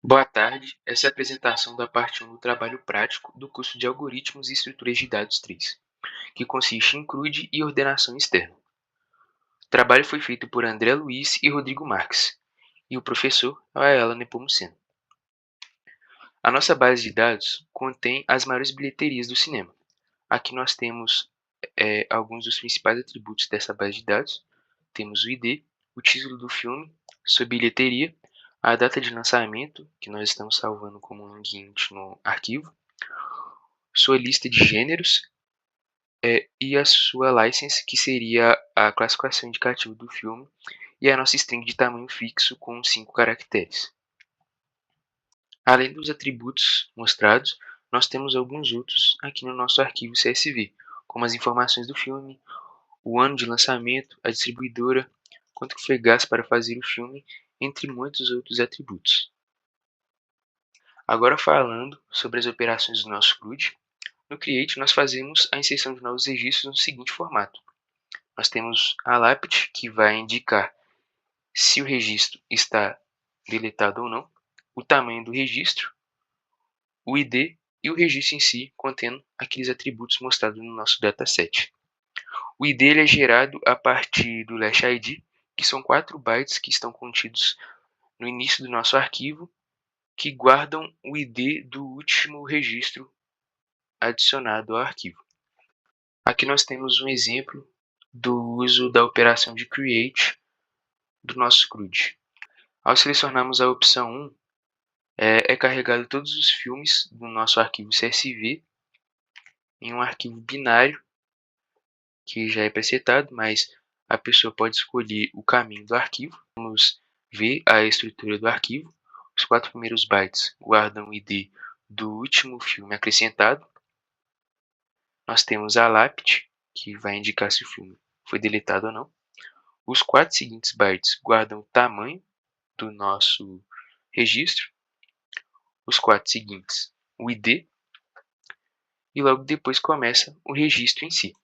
Boa tarde, essa é a apresentação da parte 1 do trabalho prático do curso de Algoritmos e Estruturas de Dados 3, que consiste em CRUD e ordenação externa. O trabalho foi feito por André Luiz e Rodrigo Marques, e o professor é a Ayala Nepomuceno. A nossa base de dados contém as maiores bilheterias do cinema. Aqui nós temos alguns dos principais atributos dessa base de dados. Temos o ID, o título do filme, sua bilheteria, a data de lançamento, que nós estamos salvando como um link no arquivo, sua lista de gêneros e a sua license, que seria a classificação indicativa do filme, e a nossa string de tamanho fixo com 5 caracteres. Além dos atributos mostrados, nós temos alguns outros aqui no nosso arquivo CSV, como as informações do filme, o ano de lançamento, a distribuidora, quanto que foi gasto para fazer o filme, entre muitos outros atributos. Agora falando sobre as operações do nosso CRUD, no Create nós fazemos a inserção de novos registros no seguinte formato. Nós temos a lápide, que vai indicar se o registro está deletado ou não, o tamanho do registro, o ID e o registro em si, contendo aqueles atributos mostrados no nosso dataset. O ID ele é gerado a partir do Lash ID, que são 4 bytes que estão contidos no início do nosso arquivo, que guardam o ID do último registro adicionado ao arquivo. Aqui nós temos um exemplo do uso da operação de create do nosso CRUD. Ao selecionarmos a opção 1, é carregado todos os filmes do nosso arquivo CSV em um arquivo binário, que já é presetado, mas a pessoa pode escolher o caminho do arquivo. Vamos ver a estrutura do arquivo. Os 4 primeiros bytes guardam o ID do último filme acrescentado. Nós temos a lápide, que vai indicar se o filme foi deletado ou não. Os 4 seguintes bytes guardam o tamanho do nosso registro. Os 4 seguintes, o ID, e logo depois começa o registro em si.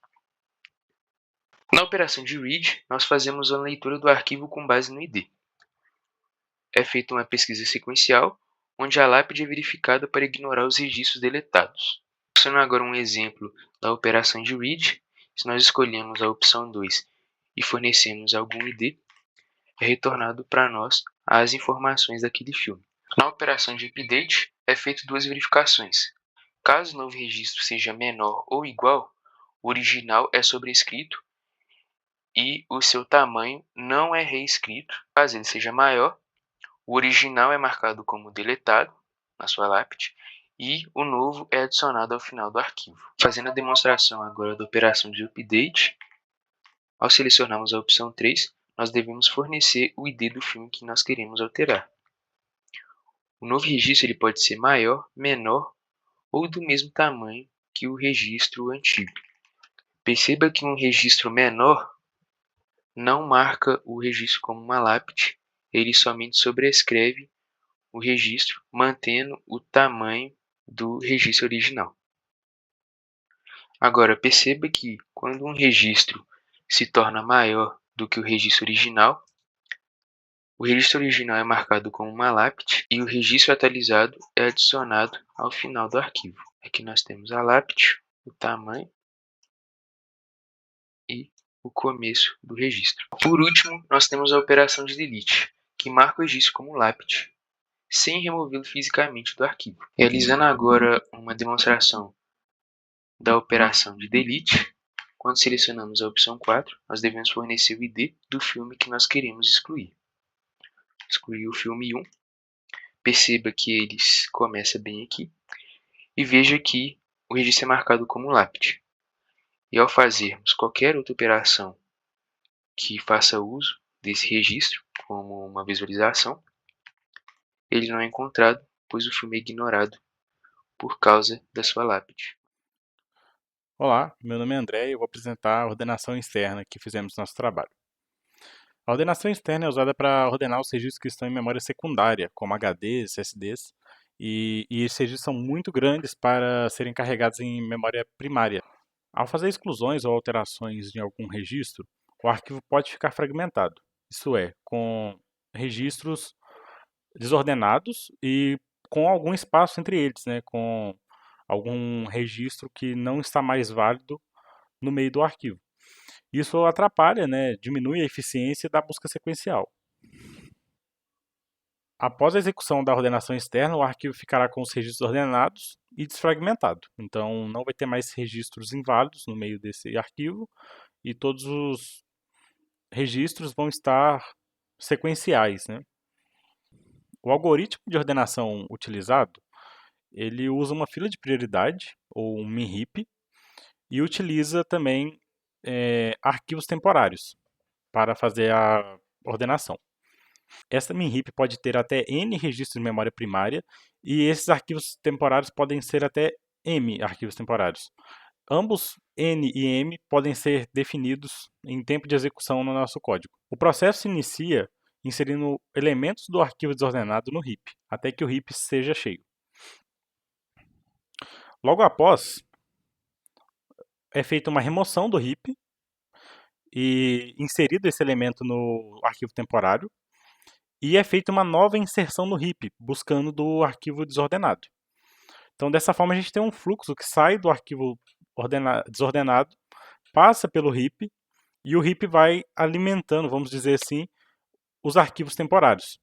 Na operação de read, nós fazemos a leitura do arquivo com base no ID. É feita uma pesquisa sequencial, onde a lápide é verificada para ignorar os registros deletados. Mostrando agora um exemplo da operação de read, se nós escolhemos a opção 2 e fornecemos algum ID, é retornado para nós as informações daquele filme. Na operação de update, é feito 2 verificações. Caso o novo registro seja menor ou igual, o original é sobrescrito e o seu tamanho não é reescrito. Caso ele seja maior, o original é marcado como deletado na sua lápide e o novo é adicionado ao final do arquivo. Fazendo a demonstração agora da operação de update, ao selecionarmos a opção 3, nós devemos fornecer o ID do filme que nós queremos alterar. O novo registro ele pode ser maior, menor ou do mesmo tamanho que o registro antigo. Perceba que um registro menor não marca o registro como uma lápide, ele somente sobrescreve o registro, mantendo o tamanho do registro original. Agora, perceba que quando um registro se torna maior do que o registro original é marcado como uma lápide e o registro atualizado é adicionado ao final do arquivo. Aqui nós temos a lápide, o tamanho e o começo do registro. Por último, nós temos a operação de delete, que marca o registro como lápide, sem removê-lo fisicamente do arquivo. Realizando agora uma demonstração da operação de delete, quando selecionamos a opção 4, nós devemos fornecer o ID do filme que nós queremos excluir. Excluir o filme 1, perceba que ele começa bem aqui, e veja que o registro é marcado como lápide. E ao fazermos qualquer outra operação que faça uso desse registro, como uma visualização, ele não é encontrado, pois o filme é ignorado por causa da sua lápide. Olá, meu nome é André e eu vou apresentar a ordenação externa que fizemos no nosso trabalho. A ordenação externa é usada para ordenar os registros que estão em memória secundária, como HDs, SSDs, e esses registros são muito grandes para serem carregados em memória primária. Ao fazer exclusões ou alterações em algum registro, o arquivo pode ficar fragmentado, isso é, com registros desordenados e com algum espaço entre eles, né, com algum registro que não está mais válido no meio do arquivo. Isso atrapalha, né, diminui a eficiência da busca sequencial. Após a execução da ordenação externa, o arquivo ficará com os registros ordenados e desfragmentado. Então, não vai ter mais registros inválidos no meio desse arquivo e todos os registros vão estar sequenciais, né? O algoritmo de ordenação utilizado, ele usa uma fila de prioridade, ou um min-heap, e utiliza também arquivos temporários para fazer a ordenação. Essa min-heap pode ter até N registros de memória primária, e esses arquivos temporários podem ser até M arquivos temporários. Ambos N e M podem ser definidos em tempo de execução no nosso código. O processo se inicia inserindo elementos do arquivo desordenado no heap, até que o heap seja cheio. Logo após, é feita uma remoção do heap e inserido esse elemento no arquivo temporário, e é feita uma nova inserção no heap, buscando do arquivo desordenado. Então, dessa forma, a gente tem um fluxo que sai do arquivo desordenado, passa pelo heap, e o heap vai alimentando, vamos dizer assim, os arquivos temporários.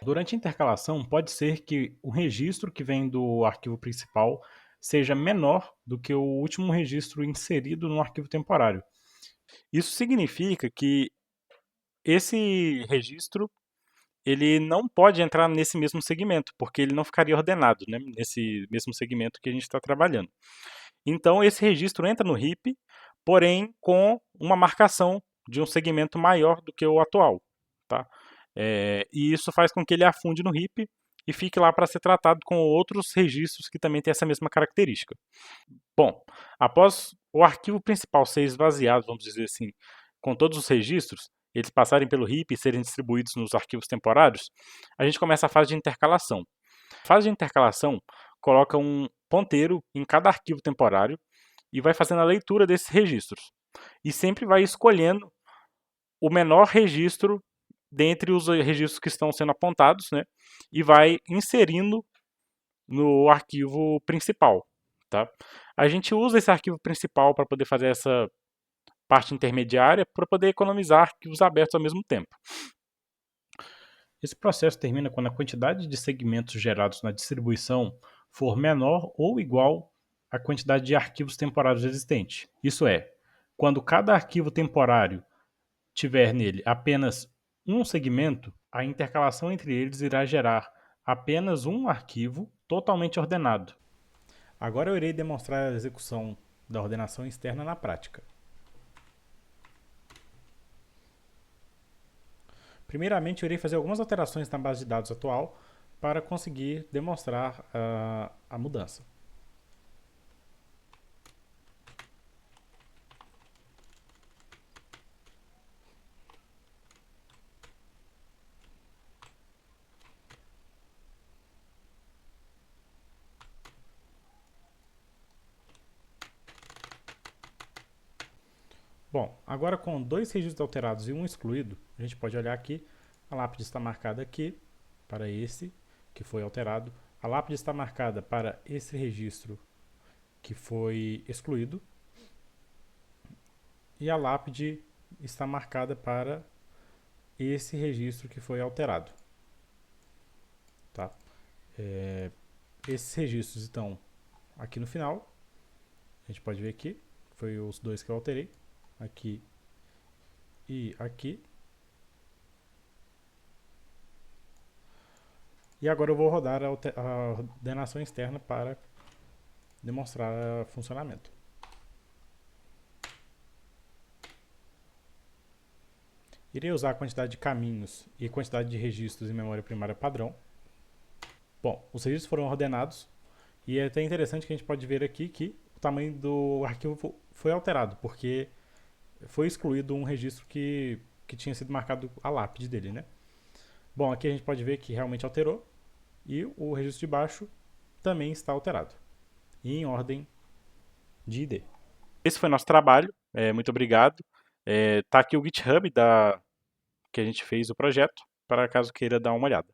Durante a intercalação, pode ser que o registro que vem do arquivo principal seja menor do que o último registro inserido no arquivo temporário. Isso significa que esse registro ele não pode entrar nesse mesmo segmento, porque ele não ficaria ordenado, né, nesse mesmo segmento que a gente está trabalhando. Então, esse registro entra no heap, porém com uma marcação de um segmento maior do que o atual. Tá? E isso faz com que ele afunde no heap e fique lá para ser tratado com outros registros que também têm essa mesma característica. Bom, após o arquivo principal ser esvaziado, vamos dizer assim, com todos os registros, eles passarem pelo heap e serem distribuídos nos arquivos temporários, a gente começa a fase de intercalação. A fase de intercalação coloca um ponteiro em cada arquivo temporário e vai fazendo a leitura desses registros. E sempre vai escolhendo o menor registro dentre os registros que estão sendo apontados, né? E vai inserindo no arquivo principal. Tá? A gente usa esse arquivo principal para poder fazer essa parte intermediária para poder economizar arquivos abertos ao mesmo tempo. Esse processo termina quando a quantidade de segmentos gerados na distribuição for menor ou igual à quantidade de arquivos temporários existente. Isso é, quando cada arquivo temporário tiver nele apenas um segmento, a intercalação entre eles irá gerar apenas um arquivo totalmente ordenado. Agora eu irei demonstrar a execução da ordenação externa na prática. Primeiramente, eu irei fazer algumas alterações na base de dados atual para conseguir demonstrar a mudança. Bom, agora com dois registros alterados e um excluído, a gente pode olhar aqui, a lápide está marcada aqui para esse que foi alterado, a lápide está marcada para esse registro que foi excluído e a lápide está marcada para esse registro que foi alterado. Tá? Esses registros estão aqui no final, a gente pode ver aqui, foi os dois que eu alterei, aqui e aqui. E agora eu vou rodar a ordenação externa para demonstrar o funcionamento. Irei usar a quantidade de caminhos e a quantidade de registros em memória primária padrão. Bom, os registros foram ordenados e é até interessante que a gente pode ver aqui que o tamanho do arquivo foi alterado, porque foi excluído um registro que tinha sido marcado a lápide dele, né? Bom, aqui a gente pode ver que realmente alterou e o registro de baixo também está alterado e em ordem de ID. Esse foi nosso trabalho, muito obrigado. Tá aqui o GitHub que a gente fez o projeto. para caso queira dar uma olhada.